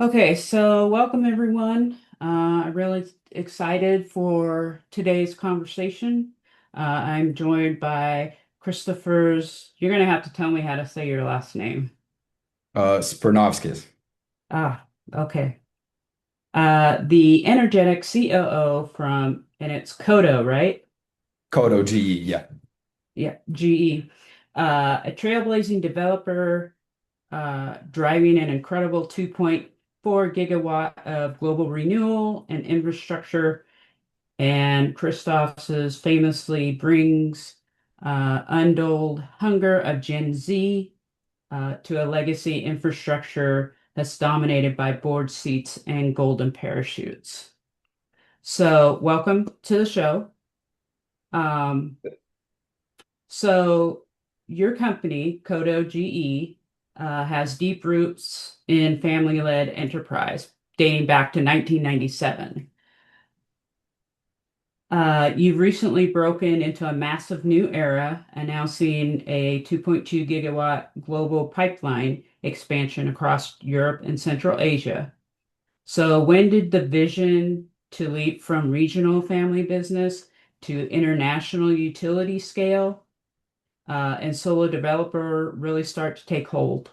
Okay, so welcome everyone. I'm really excited for today's conversation. I'm joined by you're going to have to tell me how to say your last name. Spernovskis. Ah, okay. The energetic COO and it's Kodo, right? Kodo GE, yeah. Yeah, GE. A trailblazing developer driving an incredible 2.4 gigawatt of global renewal and infrastructure. And Christoph's famously brings undulled hunger of Gen Z to a legacy infrastructure that's dominated by board seats and golden parachutes. So, welcome to the show. Um, so, your company, Kodo GE, has deep roots in family-led enterprise dating back to 1997. You've recently broken into a massive new era, announcing a 2.2 gigawatt global pipeline expansion across Europe and Central Asia. So, when did the vision to leap from regional family business to international utility scale and solo developer really start to take hold?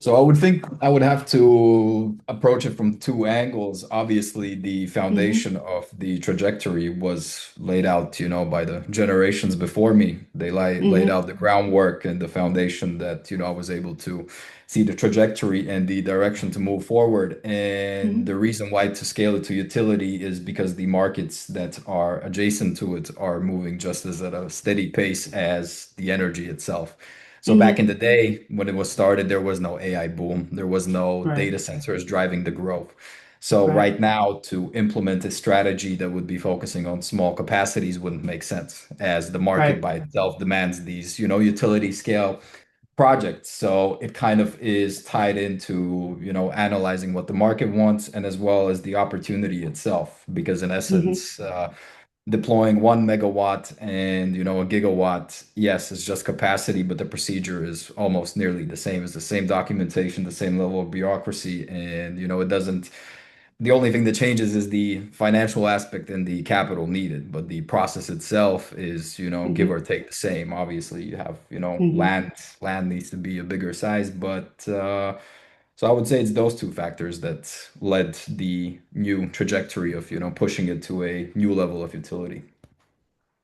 So I would think I would have to approach it from two angles. Obviously, the Hmm. foundation of the trajectory was laid out, by the generations before me. They laid Hmm. out the groundwork and the foundation that, I was able to see the trajectory and the direction to move forward. And the Hmm. reason why to scale it to utility is because the markets that are adjacent to it are moving just as at a steady pace as the energy itself. So back in Hmm. the day when it was started, there was no AI boom. There was no Right, data centers driving the growth. So right, right now, to implement a strategy that would be focusing on small capacities wouldn't make sense, as the market right. by itself demands these, utility scale projects. So it kind of is tied into, analyzing what the market wants and as well as the opportunity itself. Because in Hmm. essence, deploying 1 megawatt and a gigawatt, yes, it's just capacity, but the procedure is almost nearly the same. It's the same documentation, the same level of bureaucracy, and it doesn't. The only thing that changes is the financial aspect and the capital needed, but the process itself is, give Hmm. or take the same. Obviously, you have, Hmm. land needs to be a bigger size, but so I would say it's those two factors that led the new trajectory of, pushing it to a new level of utility.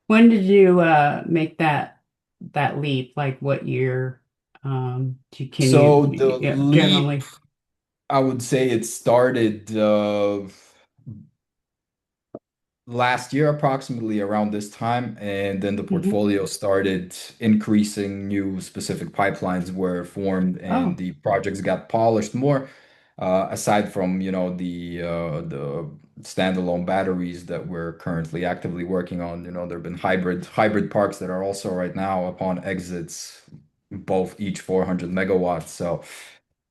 When did you make that leap? Like what year? Can you So the yeah, leap, generally? I would say it started last year, approximately around this time, and then the Hmm. portfolio started increasing. New specific pipelines were formed, and Oh, the projects got polished more. Aside from, the standalone batteries that we're currently actively working on, there have been hybrid parks that are also right now upon exits, both each 400 megawatts. So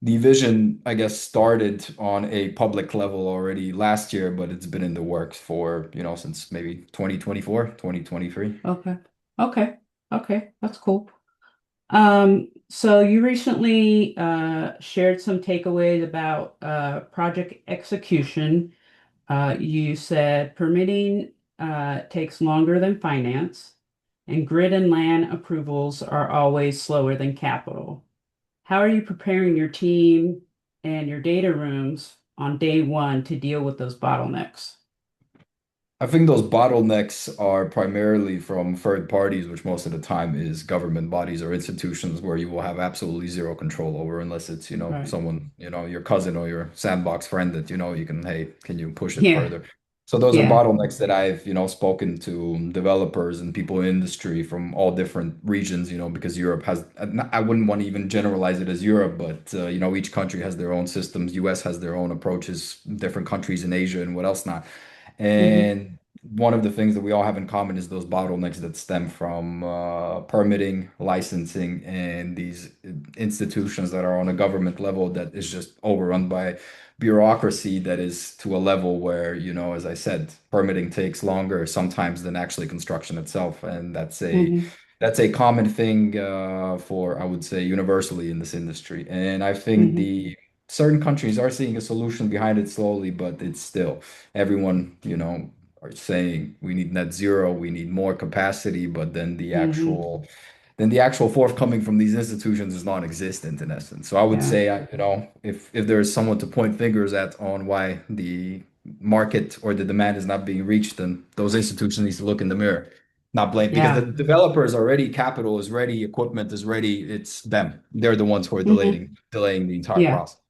the vision, I guess, started on a public level already last year, but it's been in the works for, since maybe 2024, 2023. okay, okay, okay. That's cool. So you recently shared some takeaways about project execution. You said permitting takes longer than finance, and grid and land approvals are always slower than capital. How are you preparing your team and your data rooms on day one to deal with those bottlenecks? I think those bottlenecks are primarily from third parties, which most of the time is government bodies or institutions where you will have absolutely zero control over unless it's, Right. someone, your cousin or your sandbox friend that, you can, hey, can you push it Yeah. further? So those are Yeah. bottlenecks that I've, spoken to developers and people in industry from all different regions, because Europe has, I wouldn't want to even generalize it as Europe, but, each country has their own systems. US has their own approaches, different countries in Asia and what else not. Hmm. And one of the things that we all have in common is those bottlenecks that stem from permitting, licensing, and these institutions that are on a government level that is just overrun by bureaucracy that is to a level where, as I said, permitting takes longer sometimes than actually construction itself. And Hmm. that's a common thing for, I would say, universally in this industry. And I think Hmm. the certain countries are seeing a solution behind it slowly, but it's still everyone, are saying we need net zero, we need more capacity, but Hmm. then the actual forthcoming from these institutions is non-existent in essence. So I would Yeah. say, if there is someone to point fingers at on why the market or the demand is not being reached, then those institutions need to look in the mirror, not blame, because the Yeah. developers are ready, capital is ready, equipment is ready. It's them. They're the ones who are Hmm. delaying the entire Yeah. process.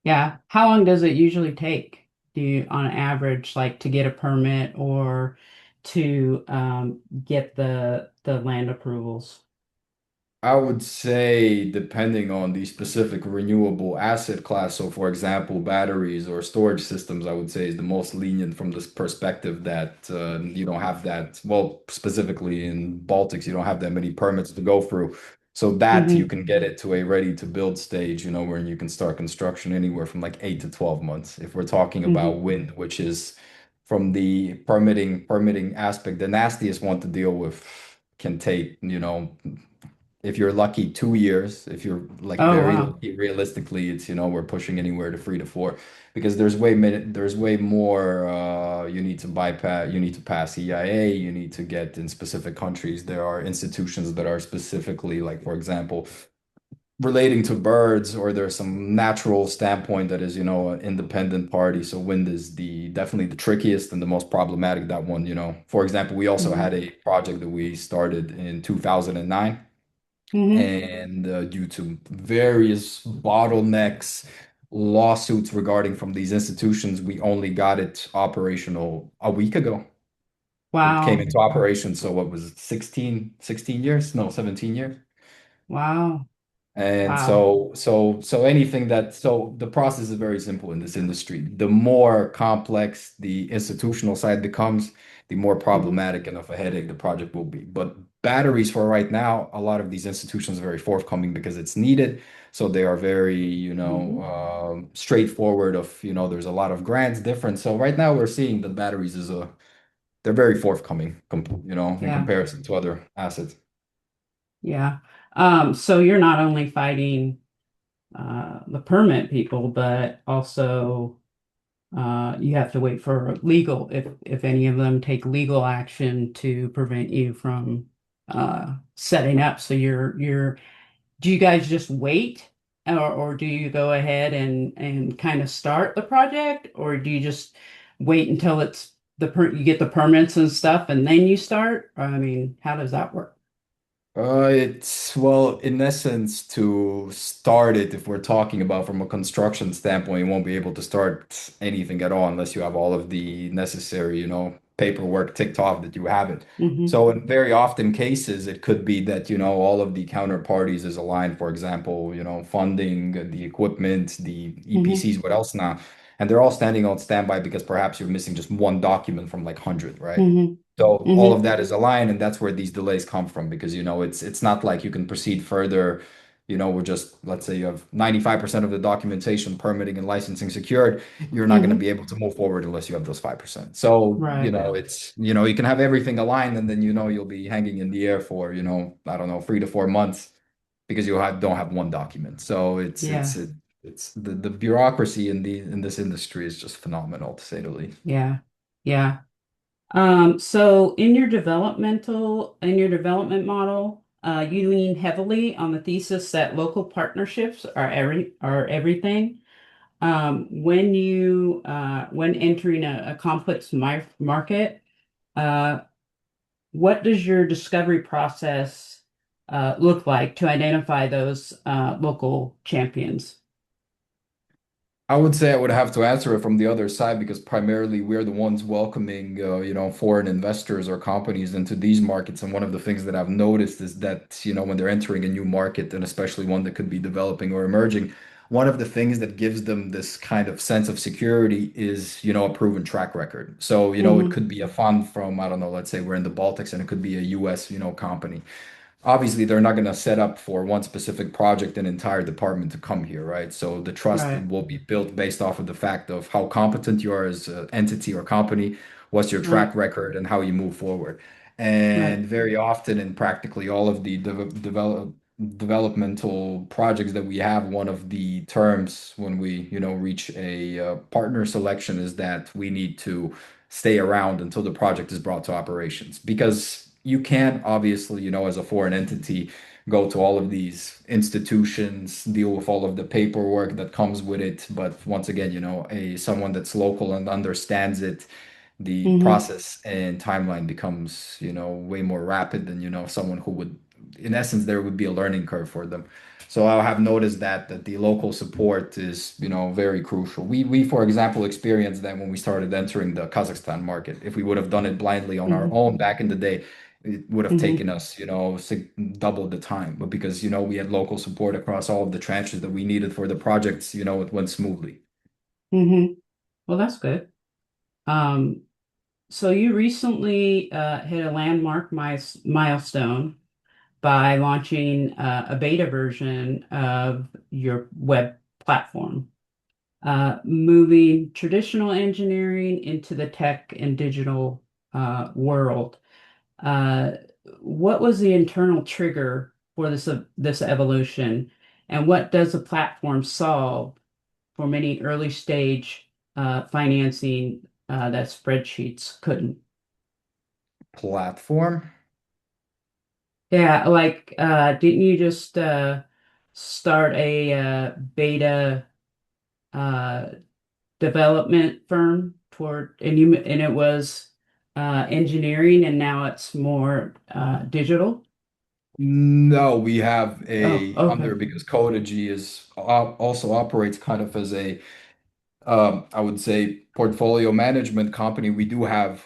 Yeah. How long does it usually take, do you, on average, like to get a permit or to get the land approvals? I would say, depending on the specific renewable asset class. So, for example, batteries or storage systems, I would say is the most lenient from this perspective that you don't have that, well, specifically in Baltics, you don't have that many permits to go through. So that you Hmm. can get it to a ready to build stage, where you can start construction anywhere from like 8 to 12 months. If we're talking about Hmm. wind, which is from the permitting aspect, the nastiest one to deal with can take, if you're lucky, 2 years. If you're like Oh, very wow. lucky, realistically, it's, we're pushing anywhere to 3 to 4, because there's way more you need to bypass, you need to pass EIA, you need to get in specific countries. There are institutions that are specifically, like, for example, relating to birds, or there's some natural standpoint that is, an independent party. So wind is the definitely the trickiest and the most problematic, that one. For example, we also Hmm. had a project that we started in 2009, Hmm. and due to various bottlenecks, lawsuits regarding from these institutions, we only got it operational a week ago. It came Wow. into operation. So what was it, 16 years? No, 17 years. Wow. And Wow. so the process is very simple in this industry. The more complex the institutional side becomes, the more Hmm. problematic and of a headache the project will be. But batteries, for right now, a lot of these institutions are very forthcoming because it's needed. So they are very, Hmm. straightforward of, there's a lot of grants different. So right now we're seeing that batteries they're very forthcoming, in Yeah. comparison to other assets. Yeah. So you're not only fighting the permit people, but also you have to wait for legal, if any of them take legal action to prevent you from setting up. So do you guys just wait, or do you go ahead and kind of start the project, or do you just wait until you get the permits and stuff and then you start? I mean, how does that work? It's, well, in essence, to start it, if we're talking about from a construction standpoint, you won't be able to start anything at all unless you have all of the necessary, paperwork ticked off that you have it. Hmm. So in very often cases, it could be that, all of the counterparties is aligned, for example, funding, the equipment, the Hmm. EPCs, what else now? And they're all standing on standby because perhaps you're missing just one document from like 100, right? Hmm. So all of Hmm. that is aligned, and that's where these delays come from, because it's not like you can proceed further. We're just, let's say you have 95% of the documentation, permitting, and licensing secured. You're not going to Hmm. be able to move forward unless you have those 5%. So, Right. it's, you can have everything aligned, and then you'll be hanging in the air for, I don't know, 3 to 4 months, because don't have one document. So Yeah. it's the bureaucracy in this industry is just phenomenal, to say the least. Yeah. Yeah. So in your development model, you lean heavily on the thesis that local partnerships are everything. When entering a complex market, uh, what does your discovery process look like to identify those local champions? I would say I would have to answer it from the other side, because primarily we're the ones welcoming, foreign investors or companies into these markets. And one of the things that I've noticed is that, when they're entering a new market, and especially one that could be developing or emerging, one of the things that gives them this kind of sense of security is, a proven track record. So, it Hmm. could be a fund from, I don't know, let's say we're in the Baltics, and it could be a US, company. Obviously they're not going to set up for one specific project an entire department to come here, right? So the trust Right. will be built based off of the fact of how competent you are as an entity or company, what's your Right. track record, and how you move forward. Right. And very often, in practically all of the developmental projects that we have, one of the terms when we, reach a partner selection is that we need to stay around until the project is brought to operations. Because you can't obviously, as a foreign entity, go to all of these institutions, deal with all of the paperwork that comes with it. But once again, a someone that's local and understands it, the Mm-hmm. process and timeline becomes, way more rapid than, someone who would, in essence, there would be a learning curve for them. So I have noticed that the local support is, very crucial. We, for example, experienced that when we started entering the Kazakhstan market. If we would have done it blindly on our Mm-hmm. own back in the day, it would have Mm-hmm. taken us, double the time. But because, we had local support across all of the tranches that we needed for the projects, it went smoothly. Mm-hmm. Well, that's good. Um, so you recently hit a landmark milestone by launching a beta version of your web platform, moving traditional engineering into the tech and digital world. Uh, what was the internal trigger for this evolution, and what does the platform solve for many early stage financing that spreadsheets couldn't? Platform. Yeah, like didn't you just start a beta uh, development firm and it was engineering and now it's more digital? No, we have Oh, a okay. under because Codagy is also operates kind of as a I would say portfolio management company. We do have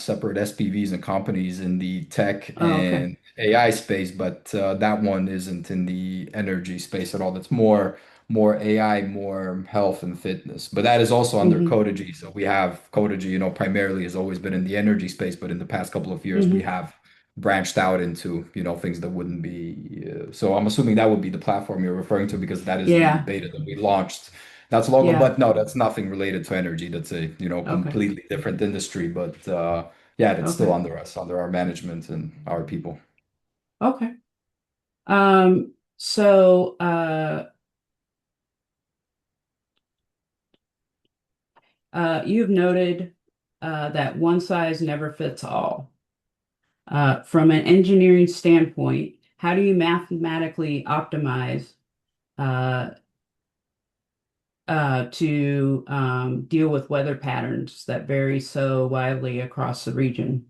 separate SPVs and companies in the tech Oh, okay. and AI space, but that one isn't in the energy space at all. That's more AI, more health and fitness. But that is also under Mm-hmm. Codagy. So we have Codagy, primarily has always been in the energy space, but in the past couple of years we Mm-hmm. have branched out into, things that wouldn't be. So I'm assuming that would be the platform you're referring to because that is the Yeah. beta that we launched. That's logo, Yeah. but no, that's nothing related to energy. That's a, Okay. completely different industry. But yeah, that's still Okay. under us, under our management and our people. Okay. So you've noted that one size never fits all. From an engineering standpoint, how do you mathematically optimize uh, to deal with weather patterns that vary so widely across the region?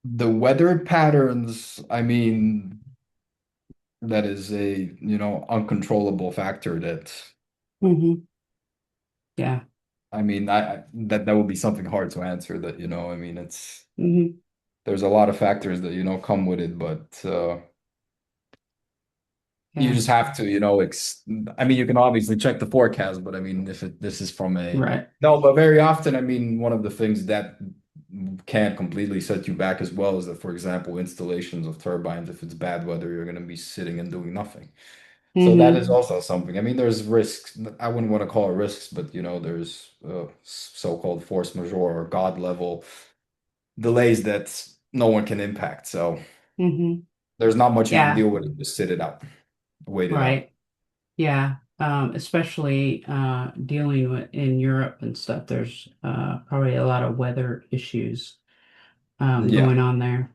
The weather patterns, I mean, that is a, uncontrollable factor that, Hmm. Yeah. I mean, that would be something hard to answer that, I mean, Hmm. there's a lot of factors that, come with it, but you Yeah. just have to, I mean, you can obviously check the forecast, but I mean, if this is from a, Right. no, but very often, I mean, one of the things that can completely set you back as well is that, for example, installations of turbines, if it's bad weather, you're going to be sitting and doing nothing. So that is Hmm. also something. I mean, there's risks. I wouldn't want to call it risks, but there's so-called force majeure or God level delays that no one can impact. So Hmm. there's not much you can Yeah. deal with. Just sit it out, wait it out. Right. Yeah. Especially dealing with in Europe and stuff, there's probably a lot of weather issues Yeah. going on there.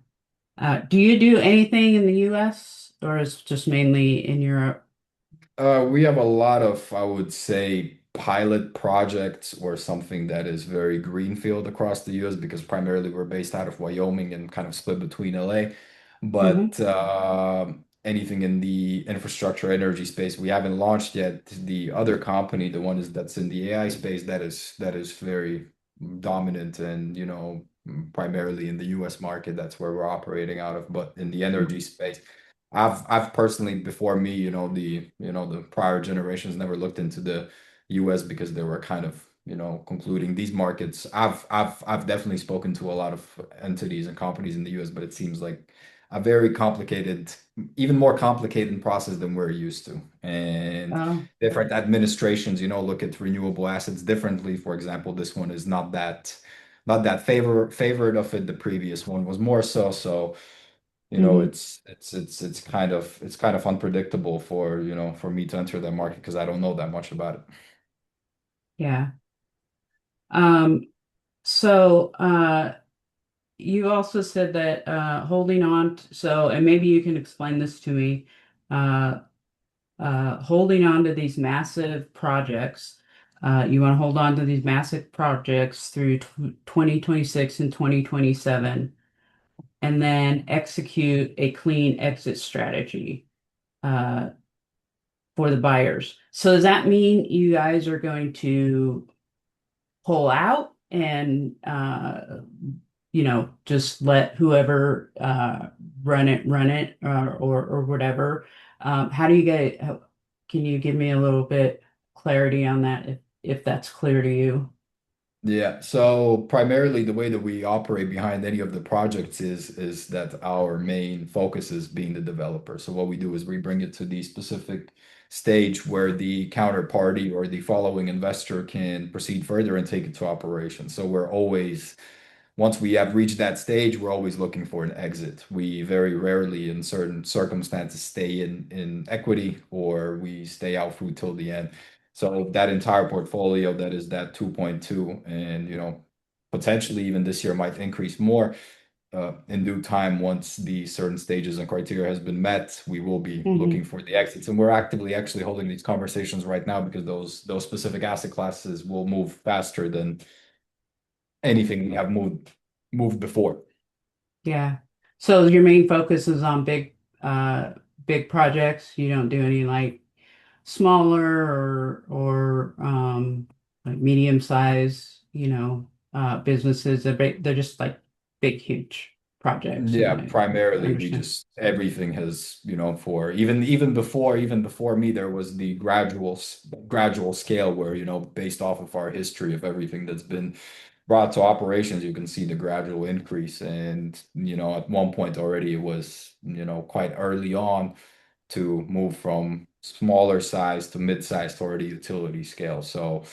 Do you do anything in the US or is it just mainly in Europe? We have a lot of, I would say, pilot projects or something that is very greenfield across the US because primarily we're based out of Wyoming and kind of split between LA. Hmm. But anything in the infrastructure energy space, we haven't launched yet. The other company, the one that's in the AI space, that is very dominant and primarily in the US market. That's where we're operating out of. But in the energy space. I've personally before me, the prior generations never looked into the US because they were kind of, concluding these markets. I've definitely spoken to a lot of entities and companies in the US, but it seems like a very complicated, even more complicated process than we're used to. And Oh, different administrations, look at renewable assets differently. For example, this one is not that favored of it. The previous one was more so. So You know, Hmm. it's kind of unpredictable for, for me to enter that market because I don't know that much about it. Yeah. Um, so you also said that holding on and maybe you can explain this to me. Uh, holding on to these massive projects. You want to hold on to these massive projects through 2026 and 2027, and then execute a clean exit strategy uh, for the buyers. So does that mean you guys are going to pull out and just let whoever run it or whatever. How do you get? Can you give me a little bit clarity on that if that's clear to you? Yeah, so primarily the way that we operate behind any of the projects is that our main focus is being the developer. So what we do is we bring it to the specific stage where the counterparty or the following investor can proceed further and take it to operation. So we're always once we have reached that stage, we're always looking for an exit. We very rarely, in certain circumstances, stay in equity or we stay out through till the end. So that entire portfolio, that is that 2.2, and potentially even this year might increase more. In due time, once the certain stages and criteria has been met, we will be Hmm. looking for the exits, and we're actively actually holding these conversations right now because those specific asset classes will move faster than anything we have moved before. Yeah. So your main focus is on big projects. You don't do any like smaller or like medium size, businesses. They're just like big, huge projects. Am Yeah, I primarily we understand? just everything has, for even before me, there was the gradual scale where, based off of our history of everything that's been brought to operations, you can see the gradual increase. And, at one point already it was, quite early on to move from smaller size to mid-size toward the utility scale. So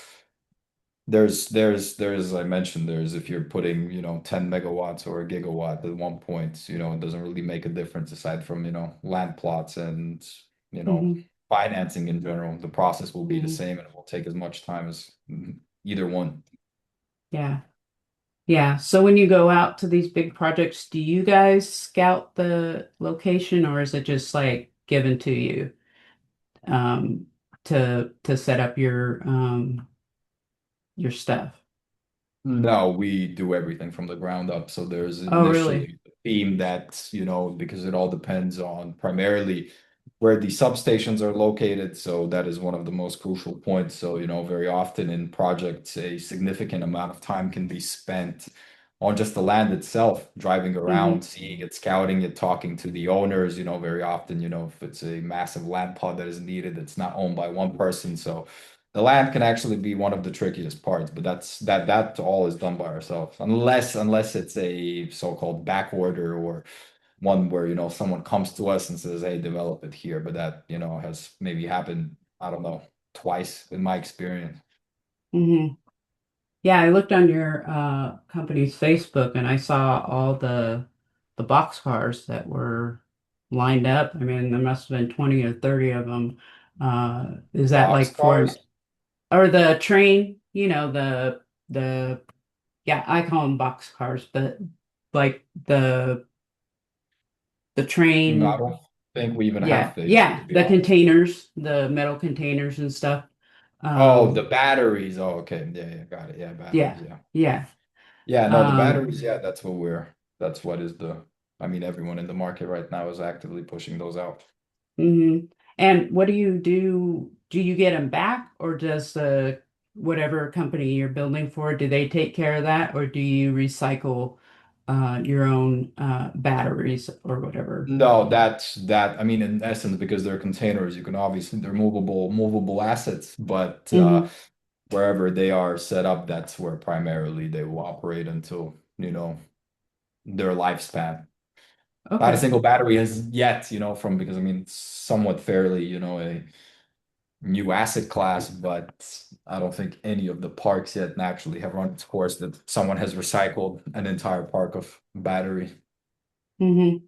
as I mentioned, there's if you're putting, 10 megawatts or a gigawatt at one point, it doesn't really make a difference aside from, land plots and, you know, Hmm. financing in general. The process will be the Hmm. same and it will take as much time as either one. Yeah. Yeah. So when you go out to these big projects, do you guys scout the location or is it just like given to you um, to set up your stuff? No, we do everything from the ground up. So there's Oh, really? initially a theme that, because it all depends on primarily where the substations are located. So that is one of the most crucial points. So, very often in projects, a significant amount of time can be spent on just the land itself, driving around, Hmm. seeing it, scouting it, talking to the owners. Very often, if it's a massive land pod that is needed, it's not owned by one person. So the land can actually be one of the trickiest parts, but that all is done by ourselves, unless it's a so-called back order or one where someone comes to us and says, "Hey, develop it here." But that has maybe happened, I don't know, twice in my experience. Hmm. Yeah, I looked on your company's Facebook and I saw all the box cars that were lined up. I mean, there must have been 20 or 30 of them. Is that Box like for an cars? or the train, the yeah, I call them box cars, but like the No, I train, don't think we even have yeah, Facebook, yeah, to be the honest. containers, the metal containers and stuff. Oh, the Um, batteries. Oh, okay. Yeah, yeah, got it. Yeah, yeah, batteries. Yeah. yeah. Yeah, no, the Um, batteries, yeah, that's what is I mean, everyone in the market right now is actively pushing those out. hmm. And what do you do? Do you get them back, or does the whatever company you're building for, do they take care of that, or do you recycle your own batteries or whatever? No, I mean, in essence, because they're containers, you can obviously they're movable assets, but Hmm. wherever they are set up, that's where primarily they will operate until, their lifespan. Not a Okay. single battery has yet, because I mean, it's somewhat fairly, a new asset class, but I don't think any of the parks yet naturally have run its course that someone has recycled an entire park of battery. Hmm.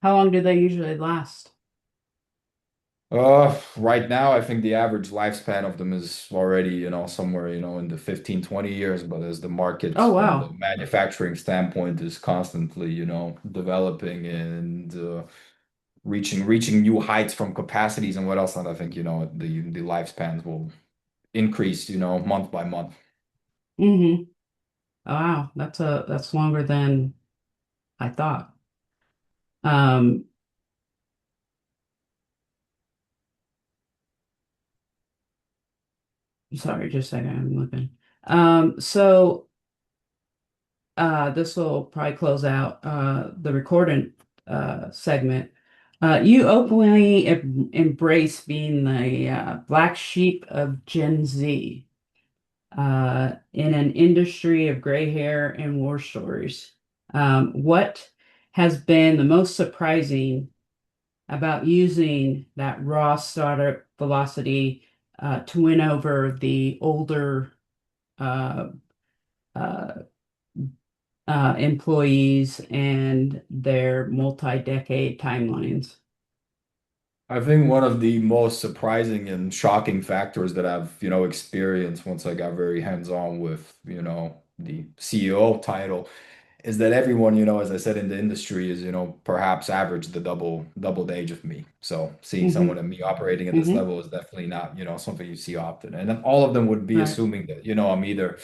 How long do they usually last? Right now, I think the average lifespan of them is already, somewhere, in the 15, 20 years. But as the market Oh, from the wow. manufacturing standpoint is constantly, developing and reaching new heights from capacities and what else not, I think, the lifespans will increase, month by month. Mm-hmm. Wow, that's longer than I thought. Um, Sorry, just a second, I'm looking. So this will probably close out the recording segment. You openly embrace being the black sheep of Gen Z in an industry of gray hair and war stories. What has been the most surprising about using that raw startup velocity to win over the older uh, uh, employees and their multi-decade timelines? I think one of the most surprising and shocking factors that I've, experienced once I got very hands-on with, the CEO title is that everyone, as I said in the industry is, perhaps average double the age of me. So seeing someone Hmm. and me operating at this Hmm. level is definitely not, something you see often. And then all of them would be Right. assuming that, I'm either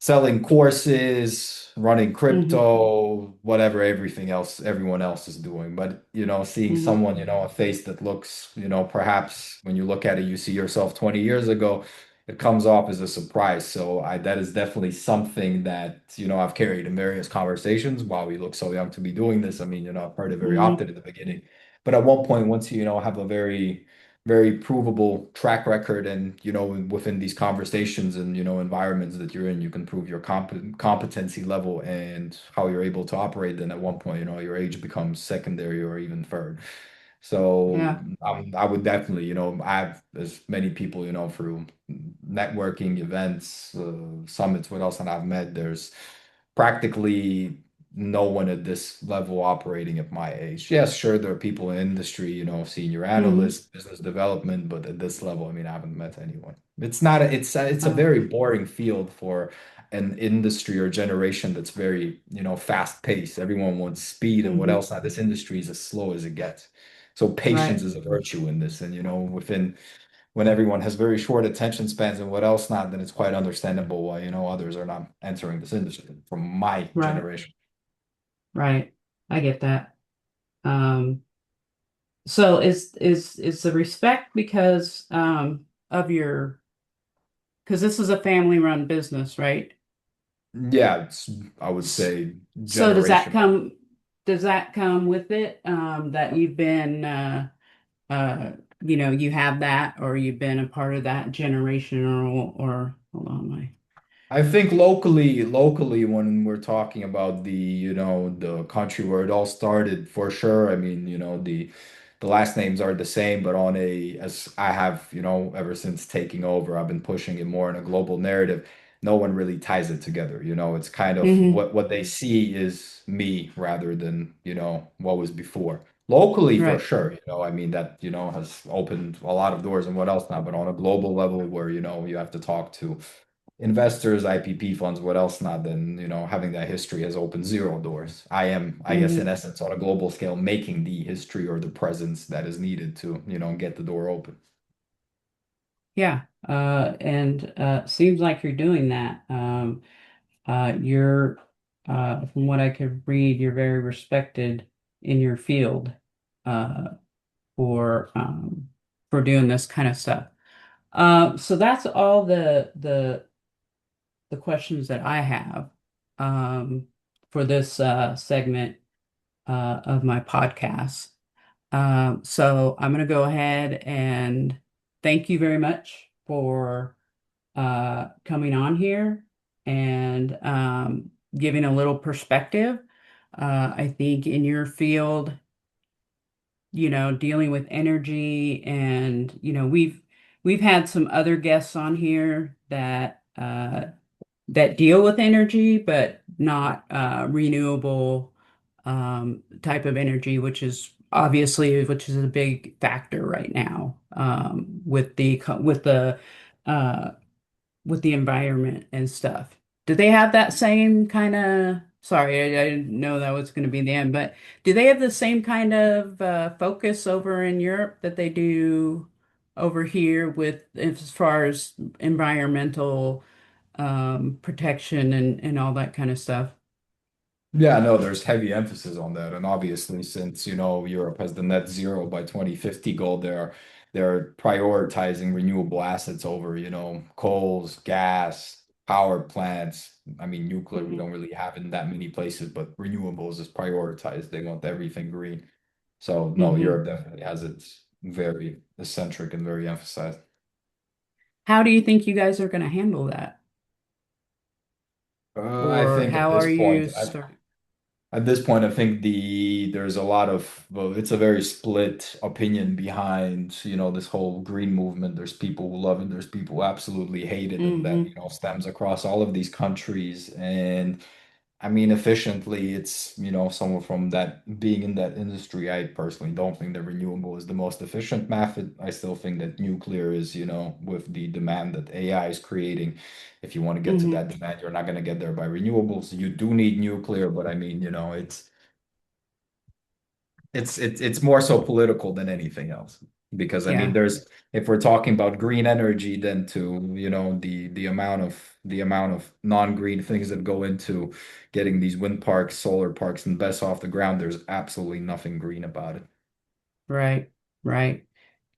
selling courses, running Hmm. crypto, whatever everything else everyone else is doing. But, seeing Hmm. someone, a face that looks, perhaps when you look at it, you see yourself 20 years ago, it comes off as a surprise. So that is definitely something that, I've carried in various conversations. While we look so young to be doing this, I mean, I've heard it very Hmm. often in the beginning. But at one point, once you, have a very provable track record and within these conversations and environments that you're in you can prove your competency level and how you're able to operate, then at one point your age becomes secondary or even third. So Yeah. I would definitely, I've as many people, through networking events, summits, what else, and I've met, there's practically no one at this level operating at my age. Yes, sure, there are people in industry, senior Hmm. analysts, business development, but at this level, I mean, I haven't met anyone. It's not a, it's a Oh. very boring field for an industry or generation that's very, fast paced. Everyone wants speed and what Hmm. else not. This industry is as slow as it gets. So patience Right. is a virtue in this. And, within when everyone has very short attention spans and what else not, then it's quite understandable why, others are not entering this industry from my Right. generation. Right. I get that. Um, so is the respect because of your because this is a family run business, right? Yeah, I would S- say So generational. does that come with it that you've been uh you have that or you've been a part of that generational or hold on my I think locally, when we're talking about the country where it all started, for sure. I mean, the last names are the same, but as I have, ever since taking over, I've been pushing it more in a global narrative. No one really ties it together. It's kind of hmm what they see is me rather than, what was before. Locally, for right. sure, I mean, that, has opened a lot of doors and what else now, but on a global level where, you have to talk to investors, IPP funds, what else not, then, having that history has opened zero doors. I am, I guess, in Hmm. essence, on a global scale, making the history or the presence that is needed to, get the door open. Yeah. And seems like you're doing that. You're from what I could read, you're very respected in your field uh for um for doing this kind of stuff. So that's all the questions that I have um, for this segment of my podcast. So I'm going to go ahead and thank you very much for coming on here and giving a little perspective. I think in your field, dealing with energy and, we've had some other guests on here that deal with energy, but not renewable type of energy, which is a big factor right now uh, with the environment and stuff. Do they have that same kind of, sorry, I didn't know that was going to be the end, but do they have the same kind of focus over in Europe that they do over here with as far as environmental protection and all that kind of stuff? Yeah, no, there's heavy emphasis on that. And obviously, since, Europe has the net zero by 2050 goal, they're prioritizing renewable assets over, coals, gas, power plants. I mean, nuclear, we Hmm. don't really have in that many places, but renewables is prioritized. They want everything green. So no, Hmm. Europe definitely has it very eccentric and very emphasized. How do you think you guys are going to handle that? I Or think how are you start? at this point, I think there's a lot of, well, it's a very split opinion behind, this whole green movement. There's people who love it, there's people who absolutely hate it, and that, Hmm. stems across all of these countries. And I mean, efficiently, it's, someone from that being in that industry, I personally don't think that renewable is the most efficient method. I still think that nuclear is, with the demand that AI is creating, if you want to get to Hmm. that demand, you're not going to get there by renewables. You do need nuclear, but I mean, it's more so political than anything else. Because I mean, Yeah, if we're talking about green energy, then to, the amount of non-green things that go into getting these wind parks, solar parks, and BESS off the ground, there's absolutely nothing green about it. right, right,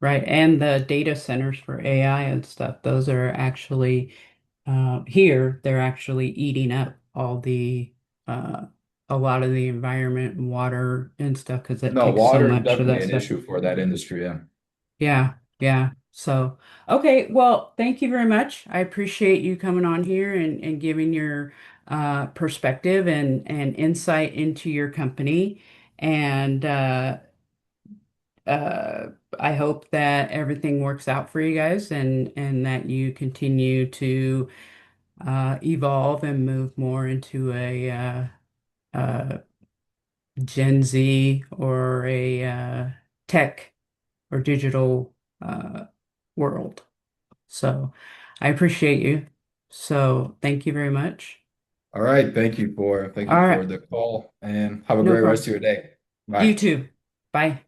right. And the data centers for AI and stuff, those are actually here, they're actually eating up uh, a lot of the environment and water and stuff because it No, takes so water is much of definitely that an stuff. issue for that industry, yeah. Yeah, yeah. So, okay, well, thank you very much. I appreciate you coming on here and giving your perspective and insight into your company. And uh, I hope that everything works out for you guys and that you continue to evolve and move more into a uh, Gen Z or a tech or digital world. So I appreciate you. So thank you very much. All right, thank you for All right, the call and have a no great rest problem. of your day. You Bye. too. Bye.